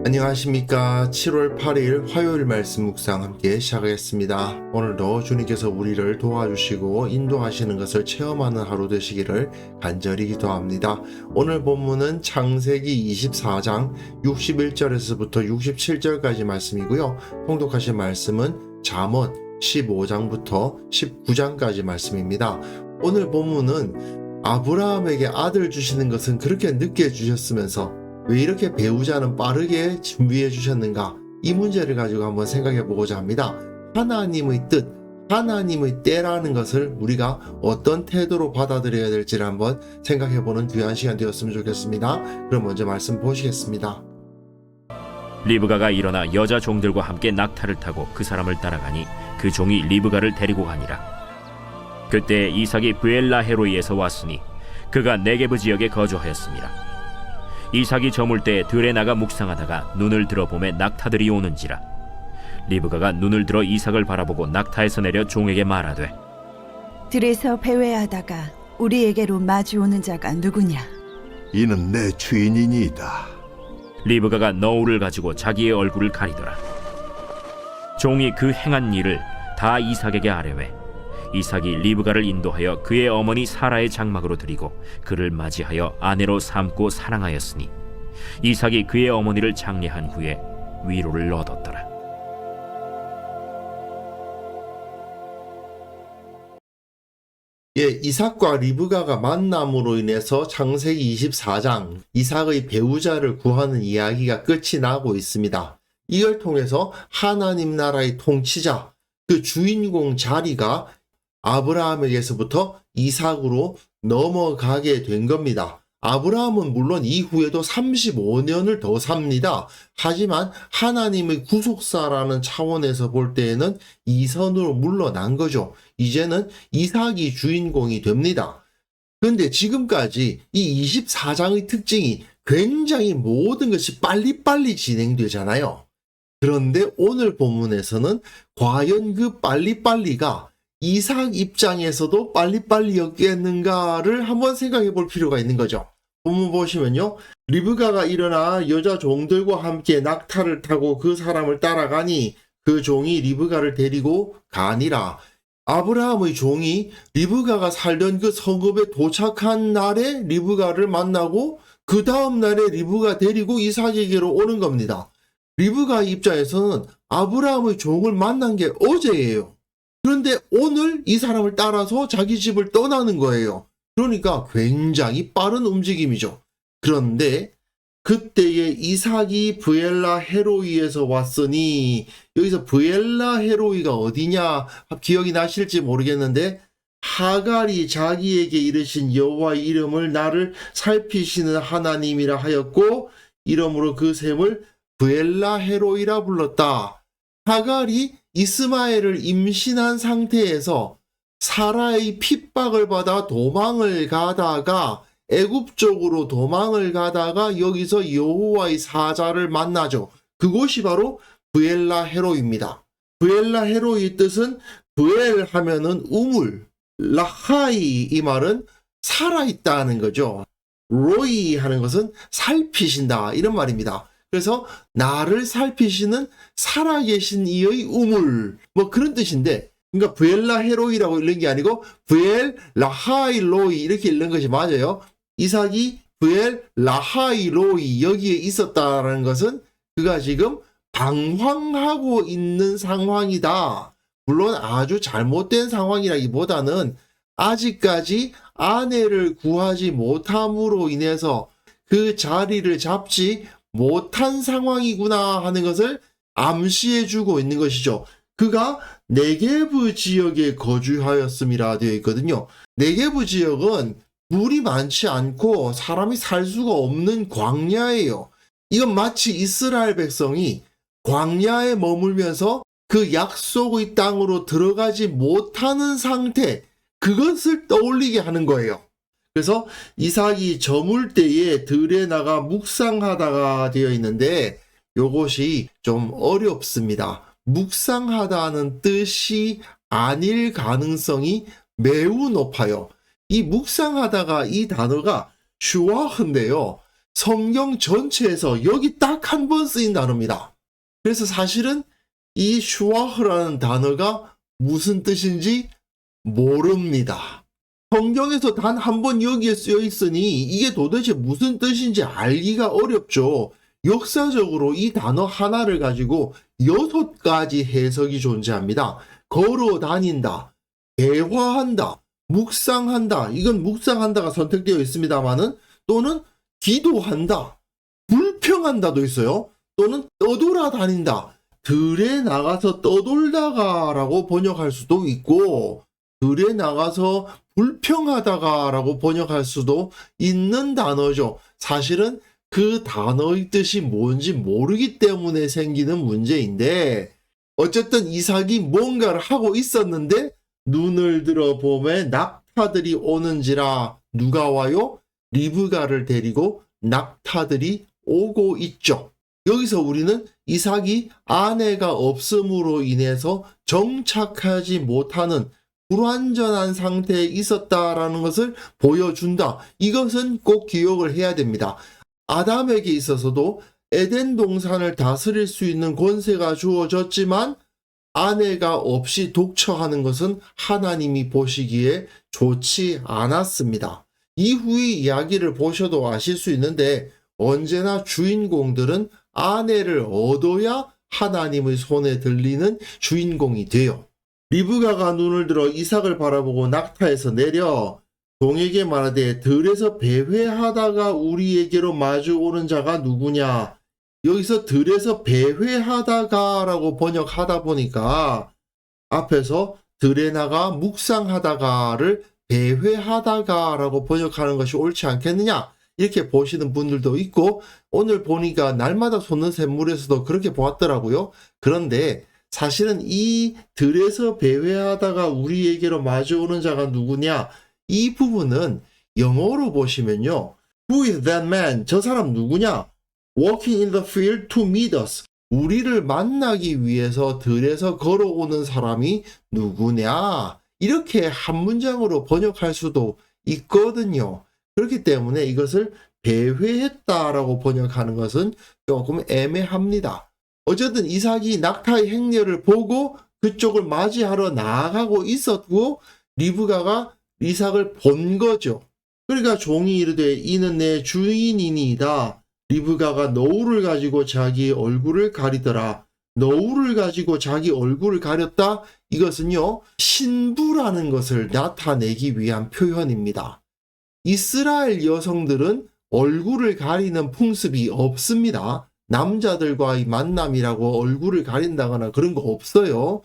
안녕하십니까. 7월 8일 화요일 말씀 묵상 함께 시작하겠습니다. 오늘도 주님께서 우리를 도와주시고 인도하시는 것을 체험하는 하루 되시기를 간절히 기도합니다. 오늘 본문은 창세기 24장 61절에서부터 67절까지 말씀이고요. 통독하신 말씀은 잠언 15장부터 19장까지 말씀입니다. 오늘 본문은 아브라함에게 아들 주시는 것은 그렇게 늦게 주셨으면서 왜 이렇게 배우자는 빠르게 준비해 주셨는가? 이 문제를 가지고 한번 생각해 보고자 합니다. 하나님의 뜻, 하나님의 때라는 것을 우리가 어떤 태도로 받아들여야 될지를 한번 생각해 보는 귀한 시간 되었으면 좋겠습니다. 그럼 먼저 말씀 보시겠습니다. 리브가가 일어나 여자 종들과 함께 낙타를 타고 그 사람을 따라가니 그 종이 리브가를 데리고 가니라. 그때 이삭이 브엘라헤로이에서 왔으니 그가 네게브 지역에 거주하였습니다. 이삭이 저물 때 들에 나가 묵상하다가 눈을 들어보매 낙타들이 오는지라. 리브가가 눈을 들어 이삭을 바라보고 낙타에서 내려 종에게 말하되 들에서 배회하다가 우리에게로 마주오는 자가 누구냐? 이는 내 주인이니이다. 리브가가 너울을 가지고 자기의 얼굴을 가리더라. 종이 그 행한 일을 다 이삭에게 아뢰매 이삭이 리브가를 인도하여 그의 어머니 사라의 장막으로 들이고 그를 맞이하여 아내로 삼고 사랑하였으니 이삭이 그의 어머니를 장례한 후에 위로를 얻었더라. 이삭과 리브가가 만남으로 인해서 창세기 24장 이삭의 배우자를 구하는 이야기가 끝이 나고 있습니다. 이걸 통해서 하나님 나라의 통치자, 그 주인공 자리가 아브라함에게서부터 이삭으로 넘어가게 된 겁니다. 아브라함은 물론 이후에도 35년을 더 삽니다. 하지만 하나님의 구속사라는 차원에서 볼 때에는 이선으로 물러난 거죠. 이제는 이삭이 주인공이 됩니다. 그런데 지금까지 이 24장의 특징이 굉장히 모든 것이 빨리빨리 진행되잖아요. 그런데 오늘 본문에서는 과연 그 빨리빨리가 이삭 입장에서도 빨리빨리였겠는가를 한번 생각해 볼 필요가 있는 거죠. 본문 보시면요. 리브가가 일어나 여자 종들과 함께 낙타를 타고 그 사람을 따라가니 그 종이 리브가를 데리고 가니라. 아브라함의 종이 리브가가 살던 그 성읍에 도착한 날에 리브가를 만나고 그 다음 날에 리브가 데리고 이삭에게로 오는 겁니다. 리브가의 입장에서는 아브라함의 종을 만난 게 어제예요. 그런데 오늘 이 사람을 따라서 자기 집을 떠나는 거예요. 그러니까 굉장히 빠른 움직임이죠. 그런데 그때에 이삭이 브엘라헤로이에서 왔으니 여기서 브엘라헤로이가 어디냐 기억이 나실지 모르겠는데 하갈이 자기에게 이르신 여호와의 이름을 나를 살피시는 하나님이라 하였고 이러므로 그 셈을 브엘라헤로이라 불렀다. 하갈이 이스마엘을 임신한 상태에서 사라의 핍박을 받아 도망을 가다가 애굽 쪽으로 도망을 가다가 여기서 여호와의 사자를 만나죠. 그곳이 바로 브엘라헤로입니다. 브엘라헤로의 뜻은 브엘 하면은 우물, 라하이 이 말은 살아있다는 거죠. 로이 하는 것은 살피신다 이런 말입니다. 그래서 나를 살피시는 살아계신 이의 우물 뭐 그런 뜻인데 그러니까 브엘라헤로이라고 읽는 게 아니고 브엘라하이로이 이렇게 읽는 것이 맞아요. 이삭이 브엘라하이로이 여기에 있었다는 것은 그가 지금 방황하고 있는 상황이다. 물론 아주 잘못된 상황이라기보다는 아직까지 아내를 구하지 못함으로 인해서 그 자리를 잡지 못한 상황이구나 하는 것을 암시해주고 있는 것이죠. 그가 네게브 지역에 거주하였음이라 되어 있거든요. 네게브 지역은 물이 많지 않고 사람이 살 수가 없는 광야예요. 이건 마치 이스라엘 백성이 광야에 머물면서 그 약속의 땅으로 들어가지 못하는 상태, 그것을 떠올리게 하는 거예요. 그래서 이삭이 저물 때에 들에 나가 묵상하다가 되어 있는데 요것이 좀 어렵습니다. 묵상하다는 뜻이 아닐 가능성이 매우 높아요. 이 묵상하다가 이 단어가 슈와흐인데요. 성경 전체에서 여기 딱 한 번 쓰인 단어입니다. 그래서 사실은 이 슈와흐라는 단어가 무슨 뜻인지 모릅니다. 성경에서 단 한 번 여기에 쓰여 있으니 이게 도대체 무슨 뜻인지 알기가 어렵죠. 역사적으로 이 단어 하나를 가지고 6가지 해석이 존재합니다. 걸어 다닌다, 대화한다, 묵상한다. 이건 묵상한다가 선택되어 있습니다만은 또는 기도한다, 불평한다도 있어요. 또는 떠돌아다닌다, 들에 나가서 떠돌다가라고 번역할 수도 있고 들에 나가서 불평하다가라고 번역할 수도 있는 단어죠. 사실은 그 단어의 뜻이 뭔지 모르기 때문에 생기는 문제인데 어쨌든 이삭이 뭔가를 하고 있었는데 눈을 들어보면 낙타들이 오는지라 누가 와요? 리브가를 데리고 낙타들이 오고 있죠. 여기서 우리는 이삭이 아내가 없음으로 인해서 정착하지 못하는 불완전한 상태에 있었다라는 것을 보여준다. 이것은 꼭 기억을 해야 됩니다. 아담에게 있어서도 에덴 동산을 다스릴 수 있는 권세가 주어졌지만 아내가 없이 독처하는 것은 하나님이 보시기에 좋지 않았습니다. 이후의 이야기를 보셔도 아실 수 있는데 언제나 주인공들은 아내를 얻어야 하나님의 손에 들리는 주인공이 돼요. 리브가가 눈을 들어 이삭을 바라보고 낙타에서 내려 종에게 말하되 들에서 배회하다가 우리에게로 마주오는 자가 누구냐. 여기서 들에서 배회하다가 라고 번역하다 보니까 앞에서 들에 나가 묵상하다가를 배회하다가 라고 번역하는 것이 옳지 않겠느냐 이렇게 보시는 분들도 있고 오늘 보니까 날마다 솟는 샘물에서도 그렇게 보았더라고요. 그런데 사실은 이 들에서 배회하다가 우리에게로 마주오는 자가 누구냐 이 부분은 영어로 보시면요. Who is that man? 저 사람 누구냐? Walking in the field to meet us. 우리를 만나기 위해서 들에서 걸어오는 사람이 누구냐? 이렇게 한 문장으로 번역할 수도 있거든요. 그렇기 때문에 이것을 배회했다라고 번역하는 것은 조금 애매합니다. 어쨌든 이삭이 낙타의 행렬을 보고 그쪽을 맞이하러 나아가고 있었고 리브가가 이삭을 본 거죠. 그러니까 종이 이르되 이는 내 주인이니이다. 리브가가 너울을 가지고 자기 얼굴을 가리더라. 너울을 가지고 자기 얼굴을 가렸다. 이것은요 신부라는 것을 나타내기 위한 표현입니다. 이스라엘 여성들은 얼굴을 가리는 풍습이 없습니다. 남자들과의 만남이라고 얼굴을 가린다거나 그런 거 없어요.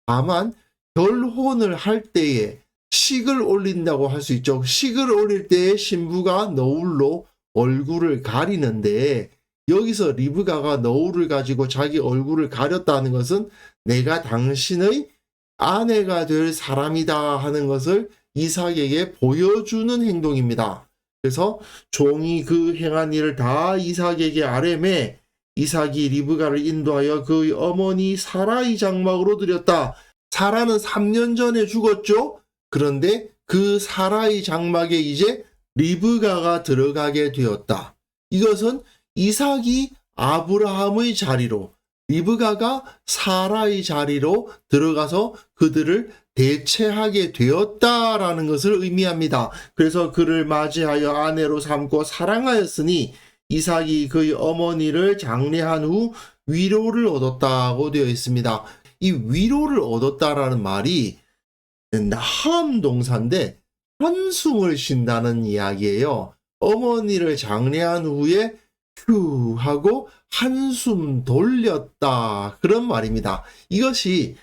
다만 결혼을 할 때에 식을 올린다고 할 수 있죠. 식을 올릴 때에 신부가 너울로 얼굴을 가리는데 여기서 리브가가 너울을 가지고 자기 얼굴을 가렸다는 것은 내가 당신의 아내가 될 사람이다 하는 것을 이삭에게 보여주는 행동입니다. 그래서 종이 그 행한 일을 다 이삭에게 아뢰매 이삭이 리브가를 인도하여 그의 어머니 사라의 장막으로 들였다. 사라는 3년 전에 죽었죠. 그런데 그 사라의 장막에 이제 리브가가 들어가게 되었다. 이것은 이삭이 아브라함의 자리로 리브가가 사라의 자리로 들어가서 그들을 대체하게 되었다라는 것을 의미합니다. 그래서 그를 맞이하여 아내로 삼고 사랑하였으니 이삭이 그의 어머니를 장례한 후 위로를 얻었다고 되어 있습니다. 이 위로를 얻었다라는 말이 나함 동사인데 한숨을 쉰다는 이야기예요. 어머니를 장례한 후에 휴 하고 한숨 돌렸다 그런 말입니다. 이것이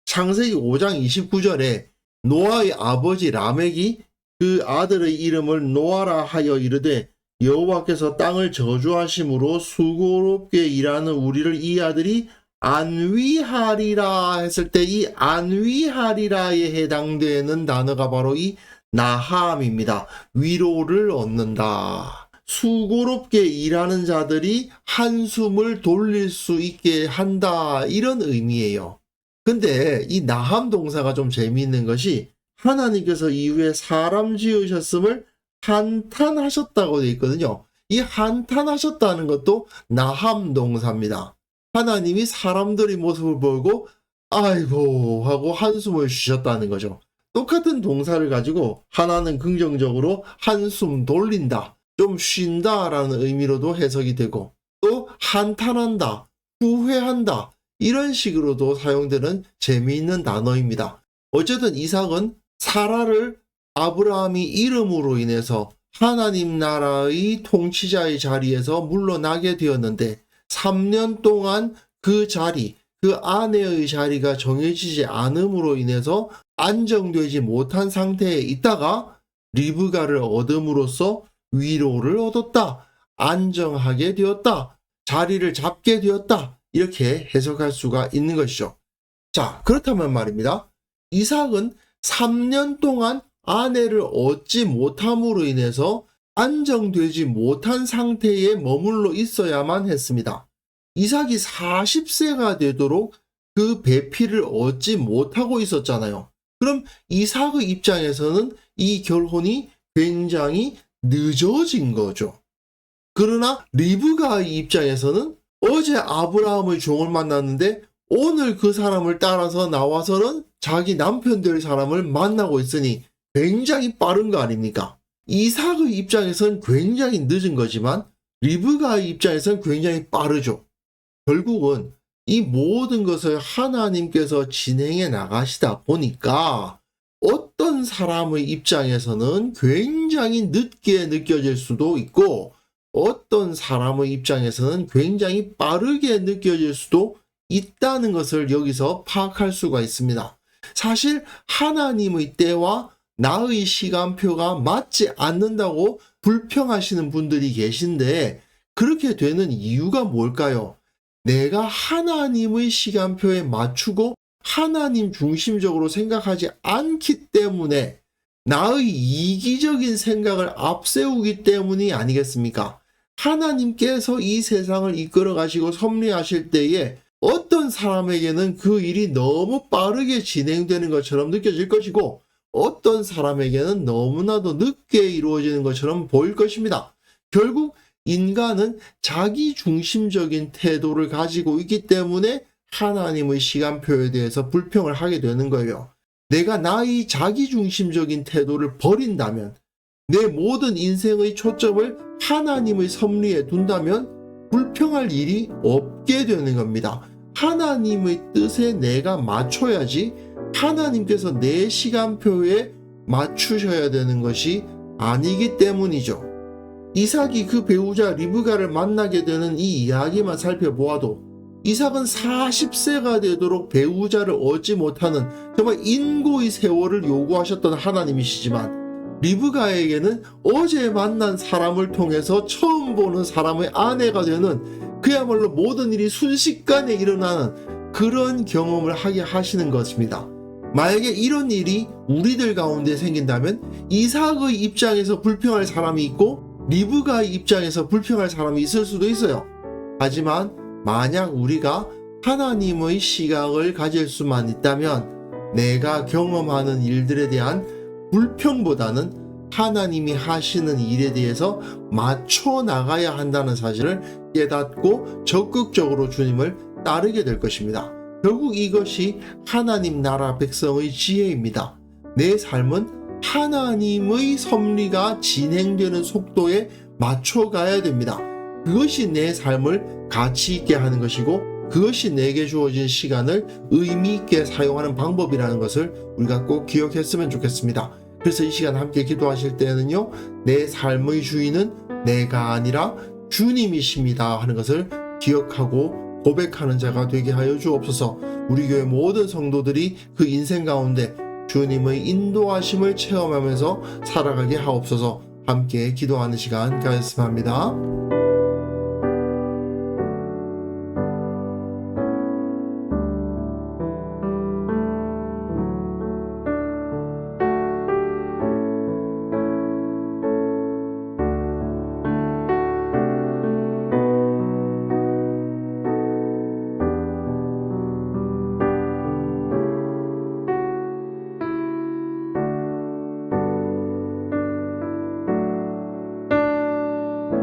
창세기 5장 29절에 노아의 아버지 라멕이 그 아들의 이름을 노아라 하여 이르되 여호와께서 땅을 저주하심으로 수고롭게 일하는 우리를 이 아들이 안위하리라 했을 때 이 안위하리라에 해당되는 단어가 바로 이 나함입니다. 위로를 얻는다. 수고롭게 일하는 자들이 한숨을 돌릴 수 있게 한다. 이런 의미예요. 근데 이 나함 동사가 좀 재미있는 것이 하나님께서 이후에 사람 지으셨음을 한탄하셨다고 되어 있거든요. 이 한탄하셨다는 것도 나함 동사입니다. 하나님이 사람들의 모습을 보고 아이고 하고 한숨을 쉬셨다는 거죠. 똑같은 동사를 가지고 하나는 긍정적으로 한숨 돌린다, 좀 쉰다라는 의미로도 해석이 되고, 또 한탄한다, 후회한다, 이런 식으로도 사용되는 재미있는 단어입니다. 어쨌든 이삭은 사라를 아브라함이 이름으로 인해서 하나님 나라의 통치자의 자리에서 물러나게 되었는데 3년 동안 그 자리, 그 아내의 자리가 정해지지 않음으로 인해서 안정되지 못한 상태에 있다가 리브가를 얻음으로써 위로를 얻었다, 안정하게 되었다, 자리를 잡게 되었다, 이렇게 해석할 수가 있는 것이죠. 자, 그렇다면 말입니다. 이삭은 3년 동안 아내를 얻지 못함으로 인해서 안정되지 못한 상태에 머물러 있어야만 했습니다. 이삭이 40세가 되도록 그 배필을 얻지 못하고 있었잖아요. 그럼 이삭의 입장에서는 이 결혼이 굉장히 늦어진 거죠. 그러나 리브가의 입장에서는 어제 아브라함의 종을 만났는데 오늘 그 사람을 따라서 나와서는 자기 남편 될 사람을 만나고 있으니 굉장히 빠른 거 아닙니까? 이삭의 입장에서는 굉장히 늦은 거지만 리브가의 입장에서는 굉장히 빠르죠. 결국은 이 모든 것을 하나님께서 진행해 나가시다 보니까 어떤 사람의 입장에서는 굉장히 늦게 느껴질 수도 있고 어떤 사람의 입장에서는 굉장히 빠르게 느껴질 수도 있다는 것을 여기서 파악할 수가 있습니다. 사실 하나님의 때와 나의 시간표가 맞지 않는다고 불평하시는 분들이 계신데 그렇게 되는 이유가 뭘까요? 내가 하나님의 시간표에 맞추고 하나님 중심적으로 생각하지 않기 때문에 나의 이기적인 생각을 앞세우기 때문이 아니겠습니까? 하나님께서 이 세상을 이끌어 가시고 섭리하실 때에 어떤 사람에게는 그 일이 너무 빠르게 진행되는 것처럼 느껴질 것이고 어떤 사람에게는 너무나도 늦게 이루어지는 것처럼 보일 것입니다. 결국 인간은 자기 중심적인 태도를 가지고 있기 때문에 하나님의 시간표에 대해서 불평을 하게 되는 거예요. 내가 나의 자기 중심적인 태도를 버린다면, 내 모든 인생의 초점을 하나님의 섭리에 둔다면 불평할 일이 없게 되는 겁니다. 하나님의 뜻에 내가 맞춰야지 하나님께서 내 시간표에 맞추셔야 되는 것이 아니기 때문이죠. 이삭이 그 배우자 리브가를 만나게 되는 이 이야기만 살펴보아도 이삭은 40세가 되도록 배우자를 얻지 못하는 정말 인고의 세월을 요구하셨던 하나님이시지만 리브가에게는 어제 만난 사람을 통해서 처음 보는 사람의 아내가 되는 그야말로 모든 일이 순식간에 일어나는 그런 경험을 하게 하시는 것입니다. 만약에 이런 일이 우리들 가운데 생긴다면 이삭의 입장에서 불평할 사람이 있고 리브가의 입장에서 불평할 사람이 있을 수도 있어요. 하지만 만약 우리가 하나님의 시각을 가질 수만 있다면 내가 경험하는 일들에 대한 불평보다는 하나님이 하시는 일에 대해서 맞춰 나가야 한다는 사실을 깨닫고 적극적으로 주님을 따르게 될 것입니다. 결국 이것이 하나님 나라 백성의 지혜입니다. 내 삶은 하나님의 섭리가 진행되는 속도에 맞춰가야 됩니다. 그것이 내 삶을 가치 있게 하는 것이고 그것이 내게 주어진 시간을 의미 있게 사용하는 방법이라는 것을 우리가 꼭 기억했으면 좋겠습니다. 그래서 이 시간 함께 기도하실 때는요, 내 삶의 주인은 내가 아니라 주님이십니다 하는 것을 기억하고 고백하는 자가 되게 하여 주옵소서. 우리 교회 모든 성도들이 그 인생 가운데 주님의 인도하심을 체험하면서 살아가게 하옵소서. 함께 기도하는 시간 가졌으면 합니다.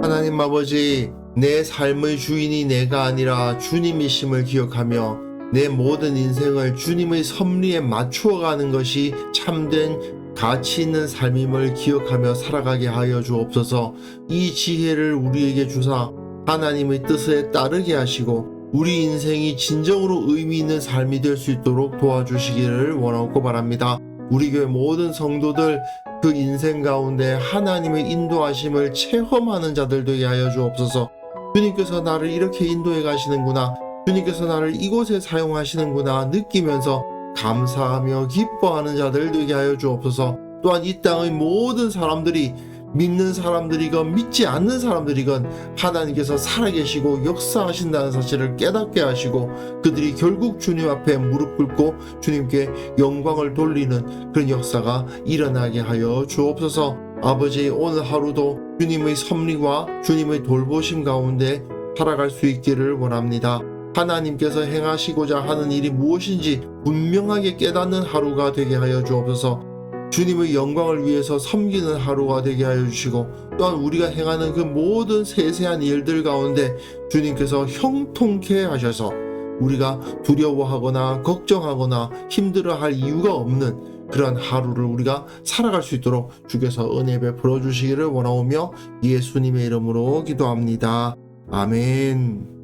하나님 하나님 아버지, 내 삶의 주인이 내가 아니라 주님이심을 기억하며 내 모든 인생을 주님의 섭리에 맞추어 가는 것이 참된 가치 있는 삶임을 기억하며 살아가게 하여 주옵소서. 이 지혜를 우리에게 주사 하나님의 뜻에 따르게 하시고 우리 인생이 진정으로 의미 있는 삶이 될 수 있도록 도와주시기를 원하고 바랍니다. 우리 교회 모든 성도들 그 인생 가운데 하나님의 인도하심을 체험하는 자들 되게 하여 주옵소서. 주님께서 나를 이렇게 인도해 가시는구나, 주님께서 나를 이곳에 사용하시는구나 느끼면서 감사하며 기뻐하는 자들 되게 하여 주옵소서. 또한 이 땅의 모든 사람들이, 믿는 사람들이건 믿지 않는 사람들이건 하나님께서 살아계시고 역사하신다는 사실을 깨닫게 하시고 그들이 결국 주님 앞에 무릎 꿇고 주님께 영광을 돌리는 그런 역사가 일어나게 하여 주옵소서. 아버지, 오늘 하루도 주님의 섭리와 주님의 돌보심 가운데 살아갈 수 있기를 원합니다. 하나님께서 행하시고자 하는 일이 무엇인지 분명하게 깨닫는 하루가 되게 하여 주옵소서. 주님의 영광을 위해서 섬기는 하루가 되게 하여 주시고 또한 우리가 행하는 그 모든 세세한 일들 가운데 주님께서 형통케 하셔서 우리가 두려워하거나 걱정하거나 힘들어할 이유가 없는 그런 하루를 우리가 살아갈 수 있도록 주께서 은혜 베풀어 주시기를 원하오며 예수님의 이름으로 기도합니다. 아멘.